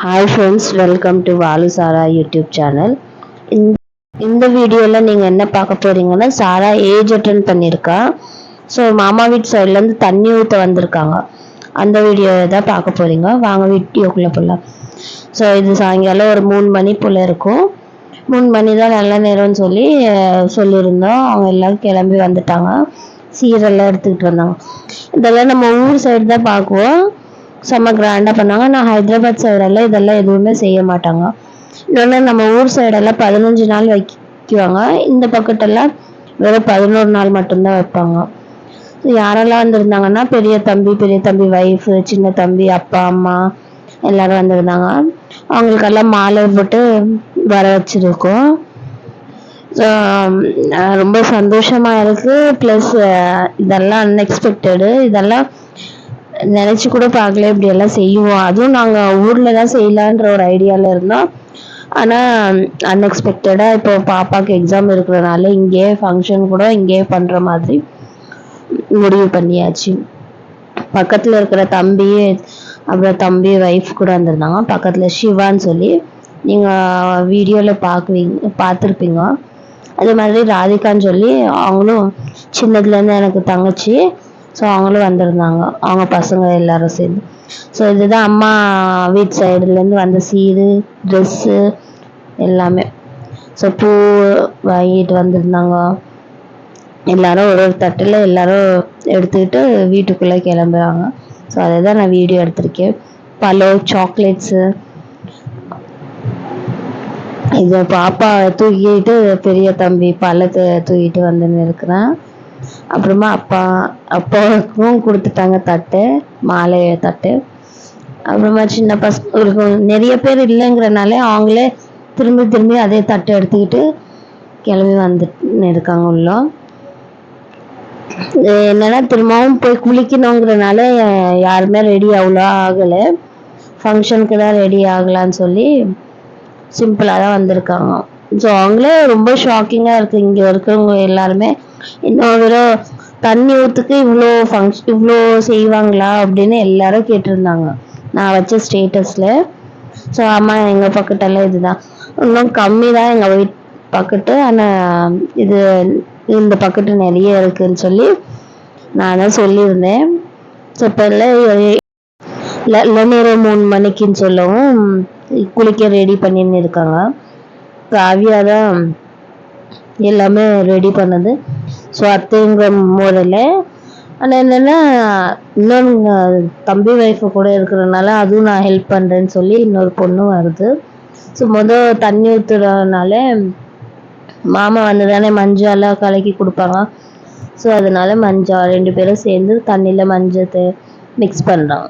Hi friends, welcome to Vaalu Sara YouTube channel. இந்த வீடியோவில் நீங்கள் என்ன பார்க்க போகிறீங்கன்னா, சாரா ஏஜ் அட்டன் பண்ணியிருக்கா. ஸோ மாமா வீட்டு சைட்லேருந்து தண்ணி ஊற்ற வந்திருக்காங்க. அந்த வீடியோவை தான் பார்க்க போகிறீங்க. வாங்க வீடியோக்குள்ளே போகலாம். ஸோ இது சாயங்காலம் ஒரு 3 மணி போல் இருக்கும். 3 மணி தான் நல்ல நேரம்னு சொல்லியிருந்தோம். அவங்க எல்லோரும் கிளம்பி வந்துட்டாங்க. சீரெல்லாம் எடுத்துக்கிட்டு வந்தாங்க. இதெல்லாம் நம்ம ஊர் சைடு தான் பார்க்குவோம். செம்ம கிராண்டாக பண்ணாங்க. நான் ஹைதராபாத் சைடெல்லாம் இதெல்லாம் எதுவுமே செய்ய மாட்டாங்க. இன்னொன்று நம்ம ஊர் சைடெல்லாம் 15 நாள் வைக்குவாங்க. இந்த பக்கத்தெல்லாம் வெறும் 11 நாள் மட்டும்தான் வைப்பாங்க. யாரெல்லாம் வந்திருந்தாங்கன்னா, பெரிய தம்பி ஒய்ஃபு, சின்ன தம்பி, அப்பா அம்மா எல்லாரும் வந்திருந்தாங்க. அவங்களுக்கெல்லாம் மாலை போட்டு வர வச்சிருக்கோம். ரொம்ப சந்தோஷமா இருக்கு. ப்ளஸ் இதெல்லாம் அன்எக்ஸ்பெக்டடு. இதெல்லாம் நினைச்சு கூட பார்க்கல இப்படி எல்லாம் செய்வோம். அதுவும் நாங்கள் ஊரில் தான் செய்யலான்ற ஒரு ஐடியாவில் இருந்தோம். ஆனால் அன்எக்ஸ்பெக்டடாக இப்போ பாப்பாவுக்கு எக்ஸாம் இருக்கிறனால இங்கேயே ஃபங்க்ஷன் கூட இங்கேயே பண்ணுற மாதிரி முடிவு பண்ணியாச்சு. பக்கத்தில் இருக்கிற தம்பி, அப்புறம் தம்பி ஒய்ஃப் கூட வந்திருந்தாங்க. பக்கத்தில் சிவான்னு சொல்லி நீங்கள் வீடியோவில் பார்த்துருப்பீங்க. அதே மாதிரி ராதிகான்னு சொல்லி அவங்களும் சின்னதுலேருந்து எனக்கு தங்கச்சி. ஸோ அவங்களும் வந்திருந்தாங்க, அவங்க பசங்க எல்லாரும் சேர்ந்து. ஸோ இதுதான் அம்மா வீட்டு சைடுலேருந்து வந்த சீரு, ட்ரெஸ்ஸு எல்லாமே. ஸோ பூ வாங்கிட்டு வந்திருந்தாங்க. எல்லாரும் ஒரு தட்டில் எல்லாரும் எடுத்துக்கிட்டு வீட்டுக்குள்ளே கிளம்புறாங்க. ஸோ அதை தான் நான் வீடியோ எடுத்திருக்கேன். பழம், சாக்லேட்ஸு, இது பாப்பா தூக்கிட்டு பெரிய தம்பி பழத்தை தூக்கிட்டு வந்துன்னு இருக்கிறேன். அப்புறமா அப்பாவுக்கும் கொடுத்துட்டாங்க தட்டு, மாலை தட்டு. அப்புறமா சின்ன பசங்களுக்கு நிறைய பேர் இல்லைங்கிறனால அவங்களே திரும்பி அதே தட்டை எடுத்துக்கிட்டு கிளம்பி வந்துட்டு இருக்காங்க உள்ள. என்னன்னா திரும்பவும் போய் குளிக்கணுங்கிறனால யாருமே ரெடி அவ்வளோ ஆகலை. ஃபங்க்ஷனுக்கு தான் ரெடி ஆகலான்னு சொல்லி சிம்பிளாக தான் வந்திருக்காங்க. ஸோ அவங்களே ரொம்ப ஷாக்கிங்காக இருக்குது. இங்கே இருக்கிறவங்க எல்லாருமே இன்னொரு தண்ணி ஊற்றுக்கு இவ்வளோ செய்வாங்களா அப்படின்னு எல்லாரும் கேட்டிருந்தாங்க நான் வச்ச ஸ்டேட்டஸில். ஸோ ஆமாம், எங்கள் பக்கத்தெல்லாம் இதுதான். இன்னும் கம்மி தான் எங்கள் வீட்டு பக்கத்து. ஆனால் இந்த பக்கத்து நிறைய இருக்குதுன்னு சொல்லி நான் தான் சொல்லியிருந்தேன். ஸோ இப்போ இளநீர் 3 மணிக்குன்னு சொல்லவும் குளிக்க ரெடி பண்ணின்னு இருக்காங்க. காவியா தான் எல்லாமே ரெடி பண்ணது. ஸோ அத்தைங்கிற முறையில். ஆனால் என்னென்னா இன்னொன்று தம்பி ஒய்ஃபு கூட இருக்கிறதுனால அதுவும் நான் ஹெல்ப் பண்ணுறேன்னு சொல்லி இன்னொரு பொண்ணும் வருது. ஸோ தண்ணி ஊற்றுறதுனால மாமா வந்து தானே மஞ்சள்லாம் கலக்கி கொடுப்பாங்க. ஸோ அதனால மஞ்சள் 2 பேரும் சேர்ந்து தண்ணியில் மஞ்சத்தை மிக்ஸ் பண்ணுறாங்க.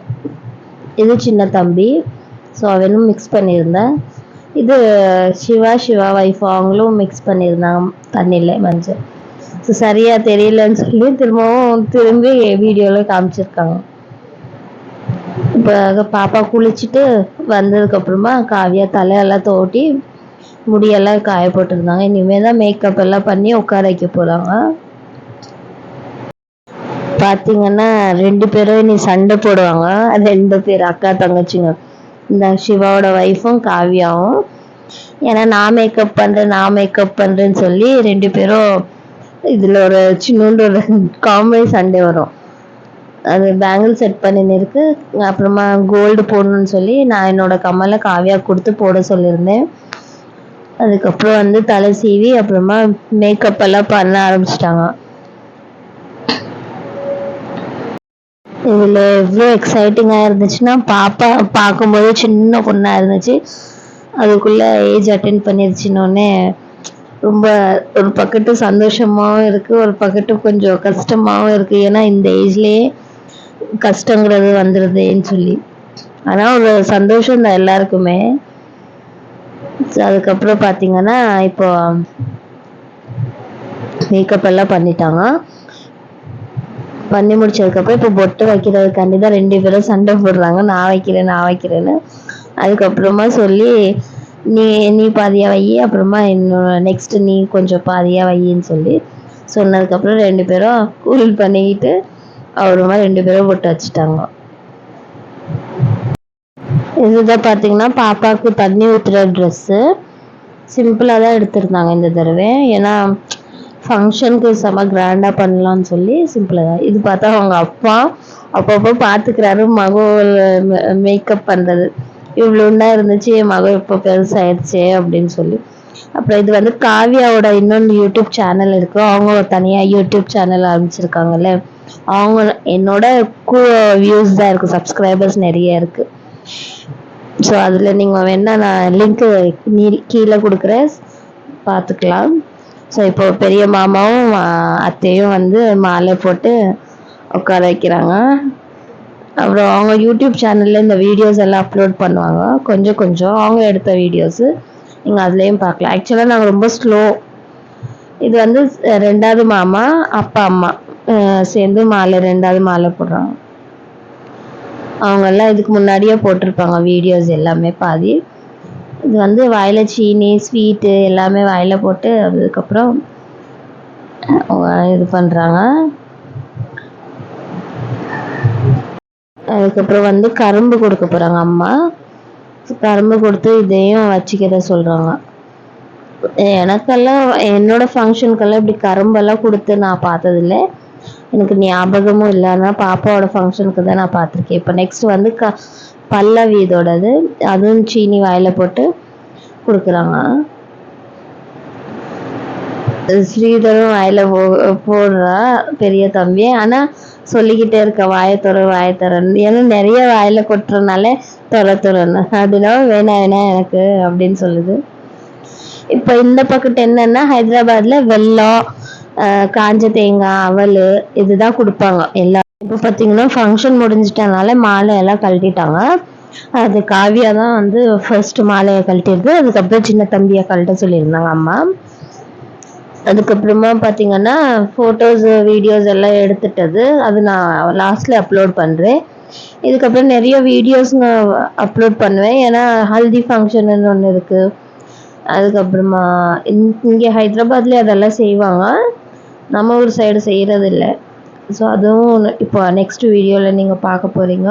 இது சின்ன தம்பி. ஸோ அவனும் மிக்ஸ் பண்ணியிருந்தேன். இது சிவா ஒய்ஃப், அவங்களும் மிக்ஸ் பண்ணியிருந்தாங்க தண்ணியில் மஞ்சள். ஸோ சரியாக தெரியலன்னு சொல்லி திரும்பி வீடியோவில் காமிச்சிருக்காங்க. இப்போ பாப்பா குளிச்சுட்டு வந்ததுக்கப்புறமா காவியா தலையெல்லாம் தோட்டி முடியெல்லாம் காய போட்டிருந்தாங்க. இனிமேல் தான் மேக்கப் எல்லாம் பண்ணி உட்கார வைக்க போகிறாங்க. பார்த்தீங்கன்னா 2 பேரும் இனி சண்டை போடுவாங்க. 2 பேர் அக்கா தங்கச்சிங்க, இந்த சிவாவோட ஒய்ஃபும் காவியாவும். ஏன்னா நான் மேக்கப் பண்ணுறேன்னு சொல்லி 2 பேரும் இதில் ஒரு சின்னோண்டு ஒரு காமெடி சண்டை வரும். அது பேங்கிள் செட் பண்ணின்னு இருக்கு. அப்புறமா கோல்டு போடணும்னு சொல்லி நான் என்னோட கம்மலை காவியா கொடுத்து போட சொல்லியிருந்தேன். அதுக்கப்புறம் தலை சீவி அப்புறமா மேக்கப் எல்லாம் பண்ண ஆரம்பிச்சிட்டாங்க. இதில் எவ்வளோ எக்ஸைட்டிங்காக இருந்துச்சுன்னா, பாப்பா பார்க்கும்போது சின்ன பொண்ணாக இருந்துச்சு. அதுக்குள்ளே ஏஜ் அட்டென்ட் பண்ணிருச்சுன்னொன்னே ரொம்ப ஒரு பக்கத்து சந்தோஷமாகவும் இருக்குது, ஒரு பக்கத்து கொஞ்சம் கஷ்டமாகவும் இருக்குது. ஏன்னா இந்த ஏஜ்லேயே கஷ்டங்கிறது வந்துடுதுன்னு சொல்லி. ஆனால் ஒரு சந்தோஷம் தான் எல்லாருக்குமே. அதுக்கப்புறம் பார்த்தீங்கன்னா இப்போ மேக்கப் எல்லாம் பண்ணிட்டாங்க. பண்ணி முடிச்சதுக்கப்புறம் இப்போ பொட்டு வைக்கிறதுக்காண்டி தான் 2 பேரும் சண்டை போடுறாங்க. நான் வைக்கிறேன்னு. அதுக்கப்புறமா சொல்லி நீ பாதியாக வை, அப்புறமா இன்னும் நெக்ஸ்ட்டு நீ கொஞ்சம் பாதியாக வையின்னு சொல்லி சொன்னதுக்கப்புறம் 2 பேரும் கூல் பண்ணிக்கிட்டு அப்புறமா 2 பேரும் பொட்டு வச்சுட்டாங்க. இதுதான் பார்த்தீங்கன்னா பாப்பாவுக்கு தண்ணி ஊற்றுற ட்ரெஸ்ஸு. சிம்பிளாக தான் எடுத்திருந்தாங்க இந்த தடவை. ஏன்னா ஃபங்க்ஷனுக்கு செம கிராண்டாக பண்ணலான்னு சொல்லி சிம்பிளாக தான். இது பார்த்தா அவங்க அப்பா அப்பப்போ பார்த்துக்கிறாரு மகள் மேக்கப் பண்ணுறது. இவ்வளோண்டா இருந்துச்சு, என் மகள் இப்போ பெருசாயிடுச்சே அப்படின்னு சொல்லி. அப்புறம் இது வந்து காவியாவோட இன்னொன்று யூடியூப் சேனல் இருக்கு. அவங்க தனியாக யூடியூப் சேனல் ஆரம்பிச்சிருக்காங்கல்ல, அவங்க என்னோட வியூஸ் தான் இருக்கு, சப்ஸ்கிரைபர்ஸ் நிறைய இருக்கு. ஸோ அதில் நீங்கள் வேணா நான் லிங்க்கு கீழே கொடுக்குறேன், பார்த்துக்கலாம். ஸோ இப்போ பெரிய மாமாவும் அத்தையும் வந்து மாலை போட்டு உட்கார வைக்கிறாங்க. அப்புறம் அவங்க யூடியூப் சேனலில் இந்த வீடியோஸ் எல்லாம் அப்லோட் பண்ணுவாங்க, கொஞ்சம் கொஞ்சம் அவங்க எடுத்த வீடியோஸு நீங்கள் அதுலேயும் பார்க்கலாம். ஆக்சுவலாக நாங்கள் ரொம்ப ஸ்லோ. இது வந்து ரெண்டாவது மாமா அப்பா அம்மா சேர்ந்து மாலை, ரெண்டாவது மாலை போடுறாங்க. அவங்கெல்லாம் இதுக்கு முன்னாடியே போட்டிருப்பாங்க வீடியோஸ் எல்லாமே பாதி. இது வந்து வாயில சீனி ஸ்வீட்டு எல்லாமே வாயில போட்டு அதுக்கப்புறம் இது பண்ணுறாங்க. அதுக்கப்புறம் வந்து கரும்பு கொடுக்க போகிறாங்க அம்மா. கரும்பு கொடுத்து இதையும் வச்சுக்கிற சொல்கிறாங்க. எனக்கெல்லாம் என்னோட ஃபங்க்ஷனுக்கெல்லாம் இப்படி கரும்பெல்லாம் கொடுத்து நான் பார்த்ததில்லை, எனக்கு ஞாபகமும் இல்லை. ஆனால் பாப்பாவோட ஃபங்க்ஷனுக்கு தான் நான் பார்த்துருக்கேன். இப்போ நெக்ஸ்ட் வந்து பல்லவி இதோடது, அதுவும் சீனி வாயில போட்டு கொடுக்குறாங்க. ஸ்ரீதரும் வாயில போடுறா பெரிய தம்பி. ஆனால் சொல்லிக்கிட்டே இருக்க வாயத்தொரன்னு. ஏன்னா நிறைய வாயில கொட்டுறதுனால தொரன்னு, அதனால வேணாம் எனக்கு அப்படின்னு சொல்லுது. இப்போ இந்த பக்கத்து என்னன்னா ஹைதராபாத்ல வெல்லம், காஞ்ச தேங்காய், அவல் இதுதான் கொடுப்பாங்க எல்லாம். இப்போ பார்த்தீங்கன்னா ஃபங்க்ஷன் முடிஞ்சிட்டனால மாலை எல்லாம் கழட்டிட்டாங்க. அது காவியா தான் வந்து ஃபர்ஸ்ட் மாலையை கழட்டிடுது. அதுக்கப்புறம் சின்ன தம்பியை கழட்ட சொல்லியிருந்தாங்க அம்மா. அதுக்கப்புறமா பார்த்தீங்கன்னா ஃபோட்டோஸ் வீடியோஸ் எல்லாம் எடுத்துட்டது, அது நான் லாஸ்ட்டில் அப்லோட் பண்ணுறேன். இதுக்கப்புறம் நிறைய வீடியோஸ் நான் அப்லோட் பண்ணுவேன், ஏன்னா ஹல்தி ஃபங்க்ஷன்னு ஒன்று இருக்குது. அதுக்கப்புறமா இங்கே ஹைதராபாத்லேயே அதெல்லாம் செய்வாங்க, நம்ம ஊர் சைடு செய்கிறது இல்லை. ஸோ அதுவும் இப்போ நெக்ஸ்ட் வீடியோவில் நீங்கள் பார்க்க போகிறீங்க.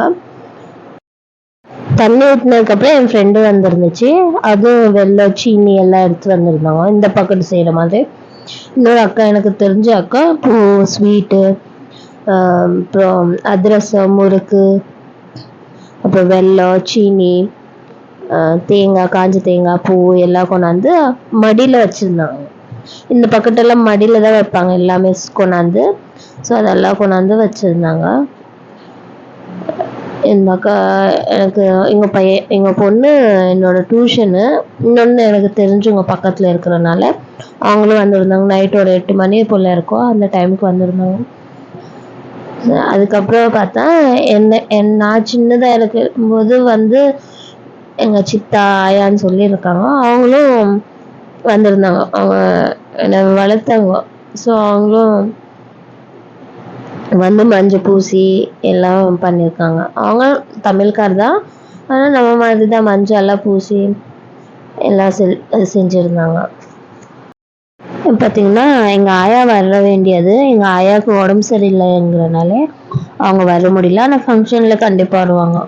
தண்ணி ஊற்றினதுக்கப்புறம் என் ஃப்ரெண்டு வந்துருந்துச்சு, அதுவும் வெல்லம் சீனி எல்லாம் எடுத்து வந்திருந்தாங்க இந்த பக்கத்து செய்கிற மாதிரி. இன்னொரு அக்கா, எனக்கு தெரிஞ்ச அக்கா, பூ ஸ்வீட்டு, அப்புறம் அதிரசம், முறுக்கு, அப்புறம் வெல்லம் சீனி, தேங்காய், காஞ்ச தேங்காய், பூ எல்லாம் கொண்டாந்து மடியில் வச்சுருந்தாங்க. இந்த பக்கத்தெல்லாம் மடியில் தான் வைப்பாங்க எல்லாமே கொண்டாந்து. ஸோ அதெல்லாம் கொண்டாந்து வச்சுருந்தாங்க. இந்த அக்கா எனக்கு எங்கள் பொண்ணு என்னோட டியூஷனு, இன்னொன்று எனக்கு தெரிஞ்சவங்க பக்கத்தில் இருக்கிறனால அவங்களும் வந்திருந்தாங்க. நைட்டு ஒரு 8 மணி போல் இருக்கும், அந்த டைமுக்கு வந்திருந்தாங்க. அதுக்கப்புறம் பார்த்தா நான் சின்னதாக இருக்கும்போது வந்து எங்கள் சித்தா ஆயான்னு சொல்லியிருக்காங்க, அவங்களும் வந்திருந்தாங்க. அவங்க என்னை வளர்த்தாங்க. ஸோ அவங்களும் வந்து மஞ்சள் பூசி எல்லாம் பண்ணியிருக்காங்க. அவங்க தமிழ்கார் தான், ஆனால் நம்ம மாதிரி தான் மஞ்சள் எல்லாம் பூசி எல்லாம் செஞ்சுருந்தாங்க. பார்த்திங்கன்னா எங்கள் ஆயா வர வேண்டியது, எங்கள் ஆயாவுக்கு உடம்பு சரியில்லைங்கிறனால அவங்க வர முடியல, ஆனால் ஃபங்க்ஷனில் கண்டிப்பாக வருவாங்க.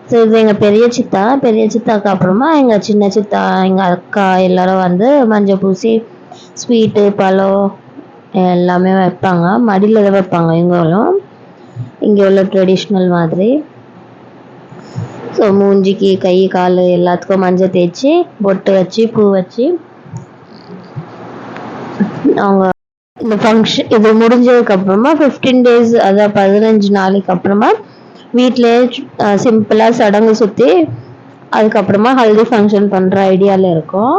ஸோ இது எங்கள் பெரிய சித்தாக்கு அப்புறமா எங்கள் சின்ன சித்தா, எங்கள் அக்கா எல்லோரும் வந்து மஞ்சள் பூசி ஸ்வீட்டு பழம் எல்லாமே வைப்பாங்க. மடியில் தான் வைப்பாங்க இவங்களும், இங்கே உள்ள ட்ரெடிஷ்னல் மாதிரி. ஸோ மூஞ்சிக்கு கை கால் எல்லாத்துக்கும் மஞ்சள் தேய்ச்சி பொட்டு வச்சு பூ வச்சு அவங்க இந்த ஃபங்க்ஷன் இது முடிஞ்சதுக்கப்புறமா 15 days, அதாவது 15 நாளைக்கு அப்புறமா வீட்டிலே சிம்பிளாக சடங்கு சுற்றி அதுக்கப்புறமா ஹல்தி ஃபங்க்ஷன் பண்ணுற ஐடியாவில் இருக்கோம்.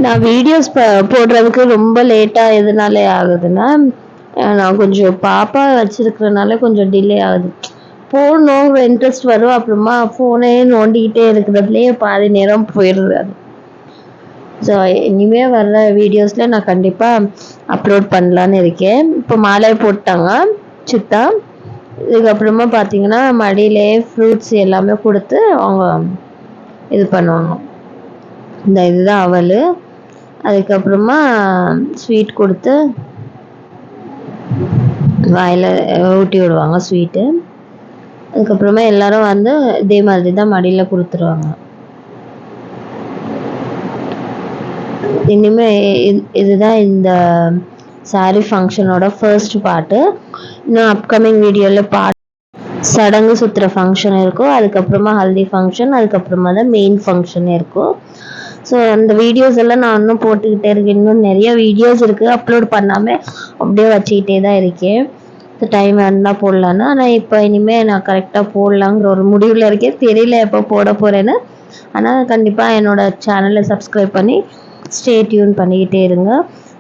நான் வீடியோஸ் போடுறதுக்கு ரொம்ப லேட்டாக எதனால ஆகுதுன்னா, நான் கொஞ்சம் பாப்பா வச்சிருக்கிறதுனால கொஞ்சம் டிலே ஆகுது. போடணும் இன்ட்ரெஸ்ட் வரும், அப்புறமா ஃபோனே நோண்டிக்கிட்டே இருக்கிறதுலேயே பாதி நேரம் போயிடுது. ஸோ இனிமேல் வர்ற வீடியோஸில் நான் கண்டிப்பாக அப்லோட் பண்ணலான்னு இருக்கேன். இப்போ மாலை போட்டாங்க சித்தா. இதுக்கப்புறமா பார்த்தீங்கன்னா மடியிலே ஃப்ரூட்ஸ் எல்லாமே கொடுத்து அவங்க இது பண்ணுவாங்க. இந்த இதுதான் அவல். அதுக்கப்புறமா ஸ்வீட் கொடுத்து வாயில் ஊட்டி விடுவாங்க ஸ்வீட்டு. அதுக்கப்புறமா எல்லாரும் வந்து இதே மாதிரி தான் மடியில் கொடுத்துருவாங்க. இனிமே இதுதான் இந்த சாரி ஃபங்க்ஷனோட ஃபர்ஸ்ட் பார்ட்டு. இன்னும் அப்கமிங் வீடியோவில் சடங்கு சுற்றுற ஃபங்க்ஷன் இருக்கும், அதுக்கப்புறமா ஹல்தி ஃபங்க்ஷன், அதுக்கப்புறமா தான் மெயின் ஃபங்க்ஷன் இருக்கும். ஸோ அந்த வீடியோஸ் எல்லாம் நான் இன்னும் போட்டுக்கிட்டே இருக்கேன். இன்னும் நிறைய வீடியோஸ் இருக்குது, அப்லோட் பண்ணாமல் அப்படியே வச்சுக்கிட்டே தான் இருக்கேன். டைம் இருந்தால் போடலான்னு. ஆனால் இப்போ இனிமேல் நான் கரெக்டாக போடலாங்கிற ஒரு முடிவில் இருக்கேன். தெரியல எப்போ போட போகிறேன்னு. ஆனால் கண்டிப்பாக என்னோடய சேனலை சப்ஸ்கிரைப் பண்ணி ஸ்டே டியூன் பண்ணிக்கிட்டே இருங்க.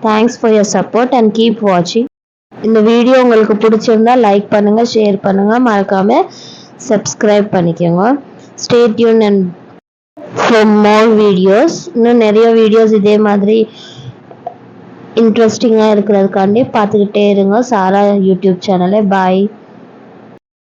Thanks for your support and keep வாட்சிங். இந்த வீடியோ உங்களுக்கு பிடிச்சிருந்தா லைக் பண்ணுங்கள், ஷேர் பண்ணுங்கள், மறக்காமல் சப்ஸ்கிரைப் பண்ணிக்கோங்க. Stay tune and for more videos. இன்னும் நிறைய வீடியோஸ் இதே மாதிரி இன்ட்ரெஸ்டிங்காக இருக்கிறதுக்காண்டி பார்த்துக்கிட்டே இருங்க சாரா யூடியூப் சேனலை. பாய்.